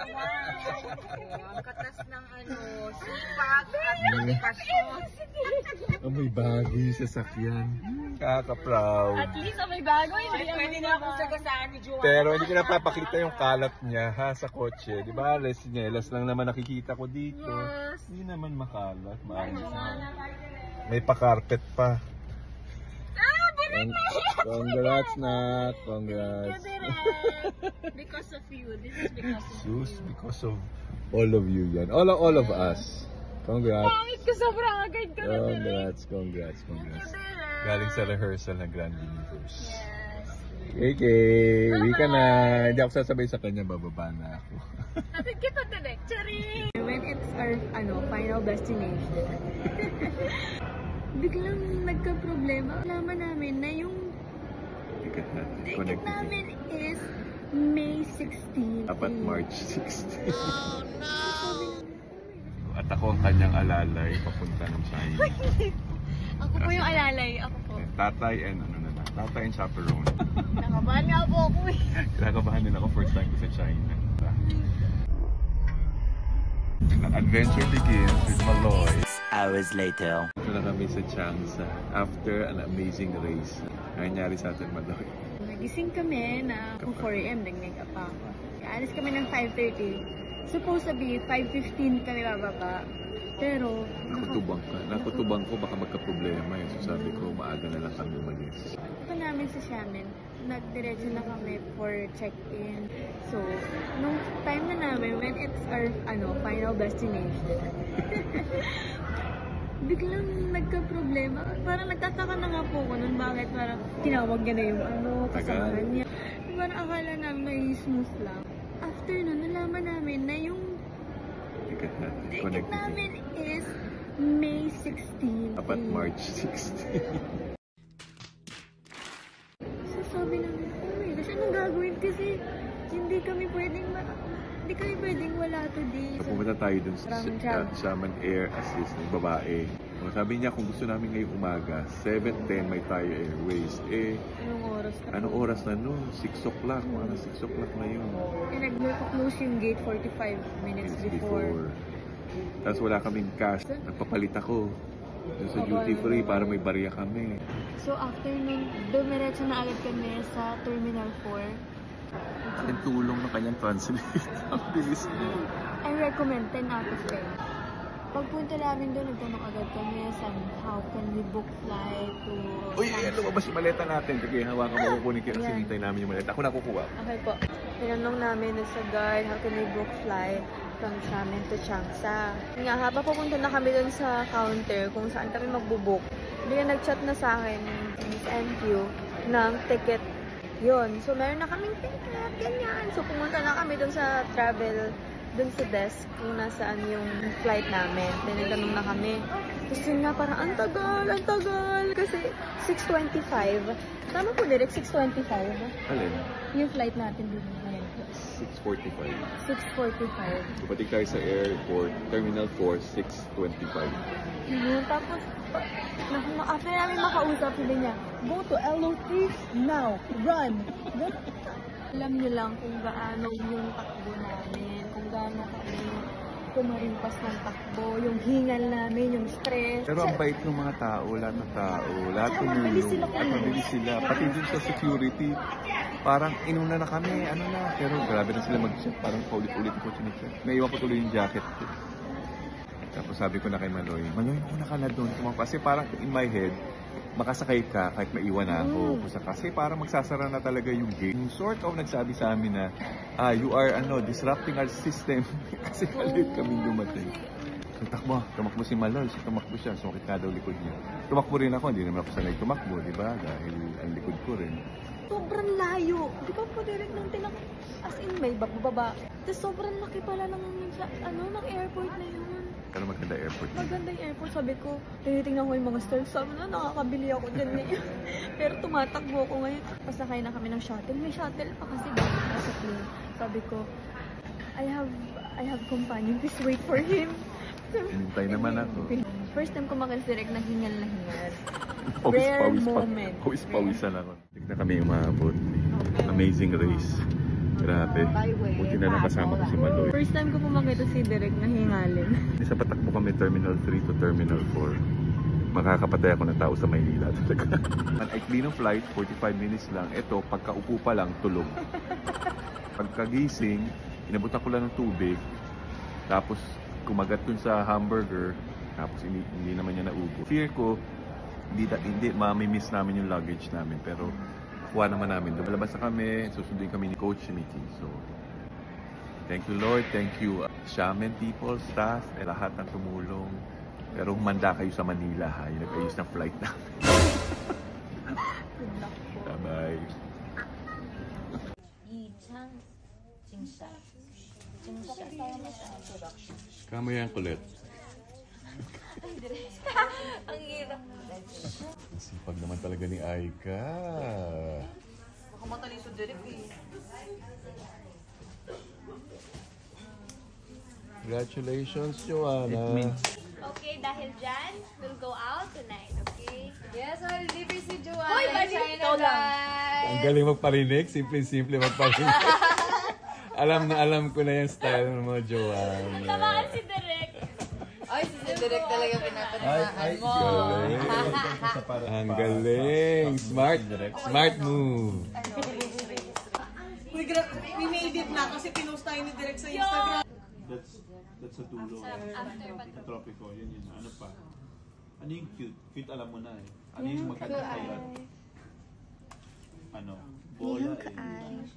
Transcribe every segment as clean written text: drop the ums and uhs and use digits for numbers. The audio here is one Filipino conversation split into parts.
Ang katas ng sipag at dedikasyon. May bago yung sasakyan. Kaka-proud. At least may bago. Pwede na akong sagasaan ni Joanna. Pero hindi ko napapakita yung kalat niya sa kotse. Di ba? Sinelas lang naman nakikita ko dito. Yes. Hindi naman makalat. Maayos na. May pa-carpet pa. Congrats, Nat. Congrats. Because of you. This is because of Sus, you. because of all of you yan. All of us. Congrats. Pangit ka, sobrang agad ka na. Congrats. Galing sa rehearsal ng Grand Universe. Yes. Okay, uwi ka na. Hindi ako sasabay sa kanya, bababa na ako. Atid kita direct, Charing! When it's our final destination, biglang nagka-problema. Alaman namin na yung Ticket natin. ticket namin is May 16. Dapat March 16. At ako ang kanyang alalay papunta ng China. Ako po yung alalay. Ako po. Tatay and tatay and chaperone. Nakabahan nga po ako eh. Kinakabahan din ako first time ko sa China. An adventure begins with Maloy. 6 hours later. Ito na kami sa Changsha after an amazing race. Nangyari sa atin, Maloy. Nagising kami na 4 AM, nag-make up ako. Alis kami ng 5:30. Supposed to be 5:15 kami bababa. Pero Nakutubang ko baka magka-problema eh. So sabi ko, maaga na lang kami umalis. ito namin sa Xiamen, nagdiretso na kami for check-in. So, nung time na namin, when it's our final destination, biglang nagka-problema. Parang nagtataka na nga po ko nun bakit parang tinawag niya na yung kasamahan niya. Parang akala namin may smooth lang. After nun, nalaman namin na yung ticket namin is May 16. Dapat March 16. So sabi namin, oh my gosh, anong gagawin? Kasi hindi kami pwedeng wala today. So, Pumunta tayo dun sa Maraming job. Xiamen Air Assist ng babae. Sabi niya kung gusto namin ngayong umaga, 7:10 may Thai Airways. anong oras na? Anong oras na nun? 6 o'clock. Mga 6 o'clock na yun. Nag-close yung gate 45 minutes before. Tapos wala kaming cash. Nagpapalit ako dun sa duty free para may barya kami. So after nun, dumiretso na agad kami sa Terminal 4. Ang tulong ng kanyang translator. Ang bilis niya. I recommend 10 out of 10. Pagpunta namin doon, nagtanong agad kami sa how can we book flight to... Uy, lumabas yung maleta natin. Sige, hawakan mo kukunin kasi Yan. hintay namin yung maleta. Ako nakukuha. Okay po. Tinanong namin sa guard, how can we book flight from Xiamen to Changsha. Nga, habang pupunta na kami doon sa counter kung saan kami magbubook, bigla nag-chat na sa akin, Miss NQ, ng ticket. Yun. So, meron na kaming ticket, ganyan. So, pumunta na kami doon sa travel, doon sa desk kung nasaan yung flight namin. Tinatanong na kami. Tapos yun nga, parang ang tagal. Kasi 6:25. Tama po, direct 6:25. Alin? Yung flight natin dito ngayon. 6:45. 6:45. Dumating tayo sa airport, Terminal 4, 6:25. Yun, tapos, after namin makausap, sabi niya, go to LOT now, run. Alam niyo lang kung gaano yung takbo namin, kung gaano kami kumarimpas ng takbo, yung hingal namin, yung stress. Pero ang bait ng mga tao, lahat ng tao, lahat Tsaka mabilis sila tumulong. Mabilis sila. Pati din sa security, parang inuna na kami, pero grabe na sila mag-check. Parang paulit-ulit ko sinecheck. Naiwan ko tuloy yung jacket ko. Tapos sabi ko na kay Maloy, una ka na doon. Kasi parang in my head, makasakay ka kahit maiwan na ako. Kasi parang magsasara na talaga yung gate. Yung sort of nagsabi sa amin na, you are disrupting our system. Kasi malit kami dumating. So tumakbo si Maloy. So tumakbo siya. Sumakit nga daw likod niya. Tumakbo rin ako. Hindi naman ako sanay tumakbo, di ba? Dahil ang likod ko rin. Sobrang layo. Di ba po direct nang as in may bababa. Tapos sobrang laki pala ng airport na yun. Pero maganda airport. Maganda yung airport. Sabi ko, tinitingnan ko yung mga stars. Sabi na, nakakabili ako dyan eh. Pero tumatakbo ako ngayon. Pasakay na kami ng shuttle. May shuttle pa kasi bago sa plane. Sabi ko, I have companion. Please wait for him. Hinintay naman ako. First time ko makalis-direct na hingal na hingal. Pawis-pawis moment. Pawis-pawisan ako. Tignan kami umabot. Amazing race. Grabe. Buti na lang kasama ko si Maloy. First time ko po makita si Derek na hingalin. Sa patakbo kami Terminal 3 to Terminal 4. Makakapatay ako ng tao sa Maynila talaga. Ang ikli ng flight, 45 minutes lang. Ito, pagkaupo pa lang, tulog. Pagkagising, inabutan ko lang ng tubig. Tapos, kumagat dun sa hamburger. Tapos, hindi naman niya naubo. Fear ko, hindi mamimiss namin yung luggage namin. Pero, kuha naman namin. Lumalabas na kami, susundin kami ni Coach Mickey. So, thank you Lord, thank you Xiamen people, staff, lahat ng tumulong. Pero humanda kayo sa Manila ha, yung nag-ayos ng flight namin. Bye-bye. Kamo yan kulit. Ang hirap. Sipag naman talaga ni Aika. Baka matalin sa Derek eh. Congratulations, Joanna. Okay, dahil dyan, we'll go out tonight, okay? Yes, I'll deliver si Joanna. Hoy, balik China ito lang. guys. Ang galing magparinig, simple-simple magparinig. alam ko na yung style ng mga Joanna. Tamaan si Derek. Ay, si Direk talaga pinapatamaan mo. Galing. Ang galing. Smart move. We made it na kasi pinost tayo ni Direk sa Instagram. That's a dulo. Sa tropico, yun. Ano pa? Ano yung cute? Cute alam mo na eh. Ano yung magkanda kayo? Ano? Bola eh.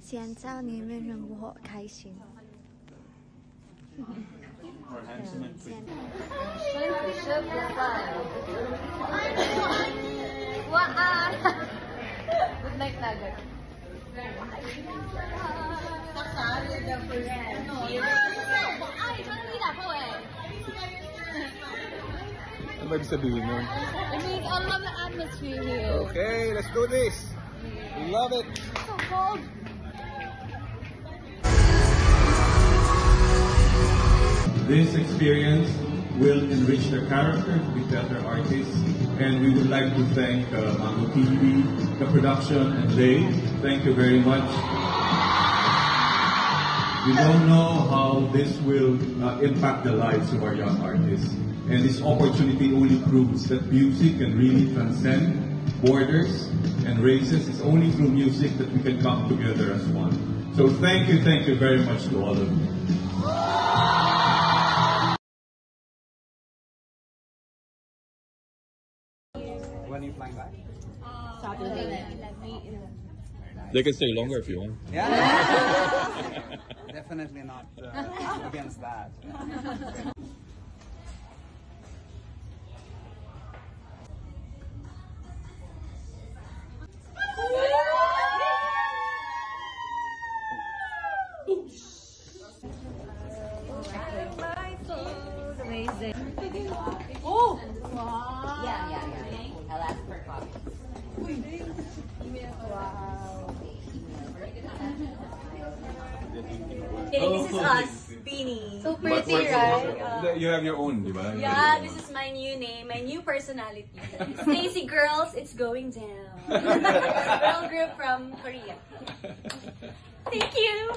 现在你们让我开心。 Or handsome and pretty. Good night, Nugget. Ano ba ibig sabihin nun? I mean, I love the atmosphere here. Okay, let's do this. We love it. So cold. This experience will enrich their character to be better artists. And we would like to thank Mango TV, the production, and Jay. Thank you very much. We don't know how this will impact the lives of our young artists. And this opportunity only proves that music can really transcend borders and races. It's only through music that we can come together as one. So thank you very much to all of you. When are you flying back? Saturday. They can stay longer if you want. Yeah. Definitely not against that. I'll ask for a copy. This is us, Beanie. So pretty, right? You have your own, di ba? Yeah, this is my new name, my new personality. Stacy Girls, it's going down. Girl group from Korea. Thank you.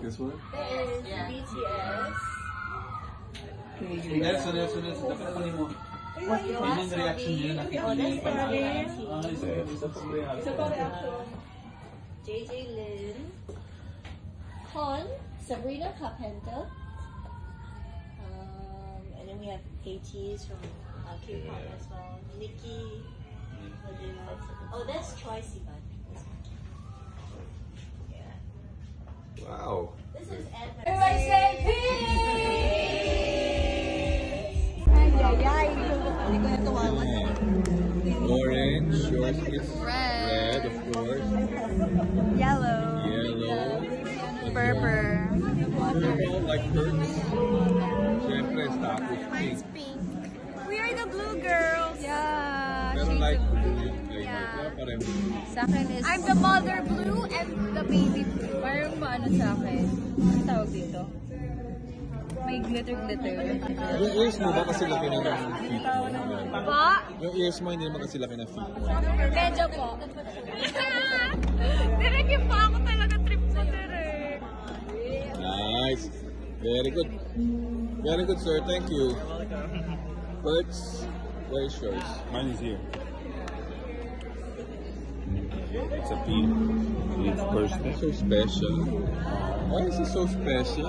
This one? This is BTS. Nelson, dapat kunin mo. Yun yung reaction niya, nakikita niya. Isa pa reaction. JJ Lin. Con, Sabrina Carpenter. And then we have KTs from K-pop as well. Nikki. Oh, that's Troye Sivan. Wow. This is Edmund. Everybody say Orange, yours is red, of course. Yellow. Purple. Purple, like birds. Siyempre, tapos pink. Pink. We are the blue girls. Yeah. Pero like blue. Sa akin is... I'm the mother blue and the baby blue. Parang paano sa akin? Ano tawag dito? may glitter-glitter. Yung ears mo ba kasi laki na ng feet mo? Po? Yung ears mo hindi naman kasi laki na feet mo. Medyo po. Direk yung pa ako talaga trip mo, Direk. Nice. Very good. Very good, sir. Thank you. Birds, where is yours? Mine is here. It's a pin. It's personal. So special. Why is it so special?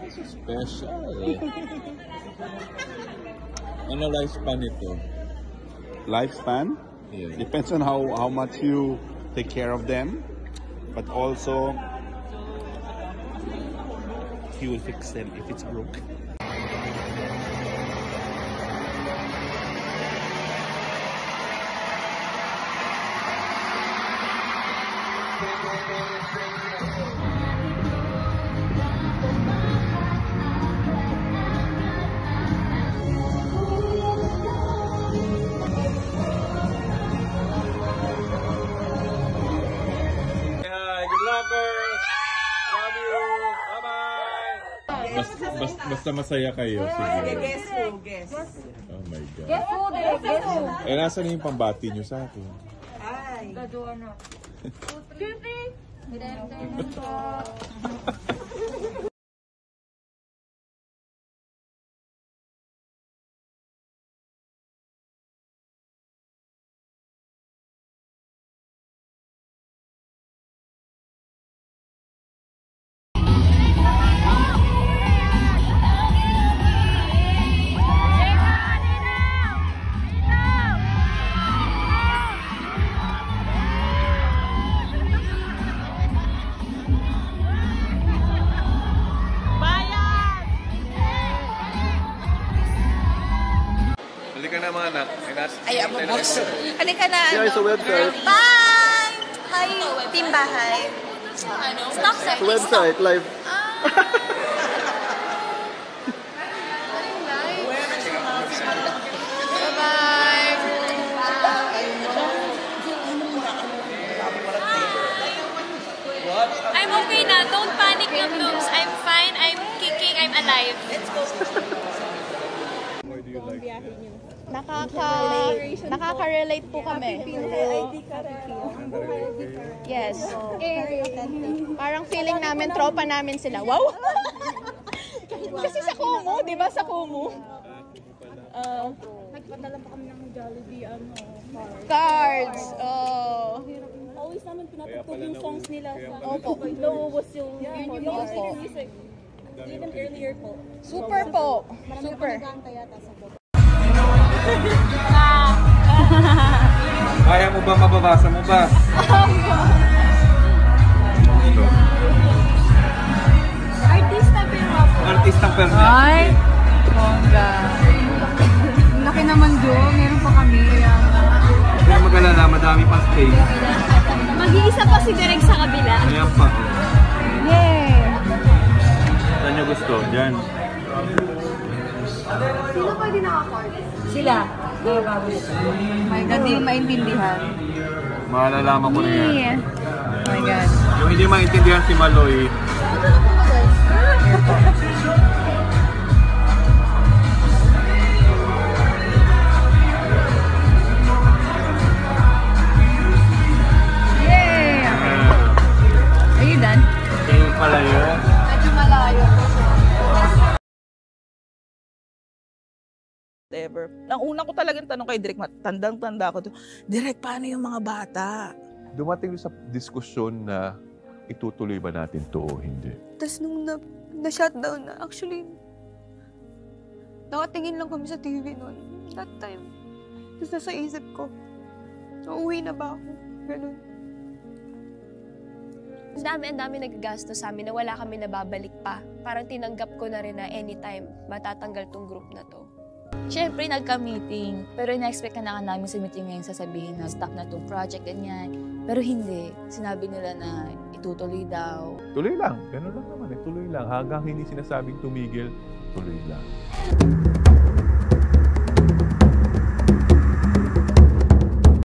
So special. Ano lifespan ito? Lifespan Yeah. depends on how much you take care of them, but also he will fix them if it's broken. Hi, good luck, girls! Love you! Bye-bye! Basta masaya kayo. Sige. Guess who? Guess. Oh my God. Guess who, Direk? Guess who? Eh, nasa na yung pambati nyo sa akin? Ay. Halika na mga anak. Ay, amo boss. Halika na. Yeah, sa website. Bye! Hi, Team Bahay. Stop sa Website, live. I'm okay na. Don't panic yung looks. I'm fine. I'm kicking. I'm alive. Nakaka-relate po kami. Yes. Parang feeling namin, tropa namin sila. Wow! Kasi sa Kumu, di ba? Sa Kumu. Nagpadala pa kami ng Jollibee, Cards. Oh. Always namin pinatugtog yung songs nila sa Opo. nauubos yung Opo. music. Even earlier po. Super po. Super. Nagkanta yata sa book. Kaya mo ba? Mababasa mo ba? Artista pero ako. Artistang perna. Ay, bongga. Laki naman doon. Meron pa kami. Kaya mag-alala, madami pang space. Mag-iisa pa si Direk sa kabila. Ayan pa. Yay! Saan nyo gusto? Diyan. Sila. My God, di maintindihan. Malalaman ko na yan. Oh my God. Yung hindi maintindihan si Maloy, Yay! Are you done? kayo pala yun. Medyo malayo po siya. Whatever. Ang una ko talagang tanong kay Direk, tandang-tanda ko to, Direk, paano yung mga bata? Dumating sa diskusyon na itutuloy ba natin to o hindi. Tapos nung na-shutdown na, actually, nakatingin lang kami sa TV noon. That time. Tapos nasa isip ko, uuwi na ba ako? Ganun. Ang dami nagagastos sa amin na wala kami nababalik pa. Parang tinanggap ko na rin na anytime matatanggal tong group na to. Siyempre, nagka-meeting. Pero in-expect ka na nga namin sa meeting ngayon sasabihin na stop na tong project, ganyan. Pero hindi. Sinabi nila na itutuloy daw. Tuloy lang. Ganun lang naman eh. Tuloy lang. Hanggang hindi sinasabing tumigil, tuloy lang.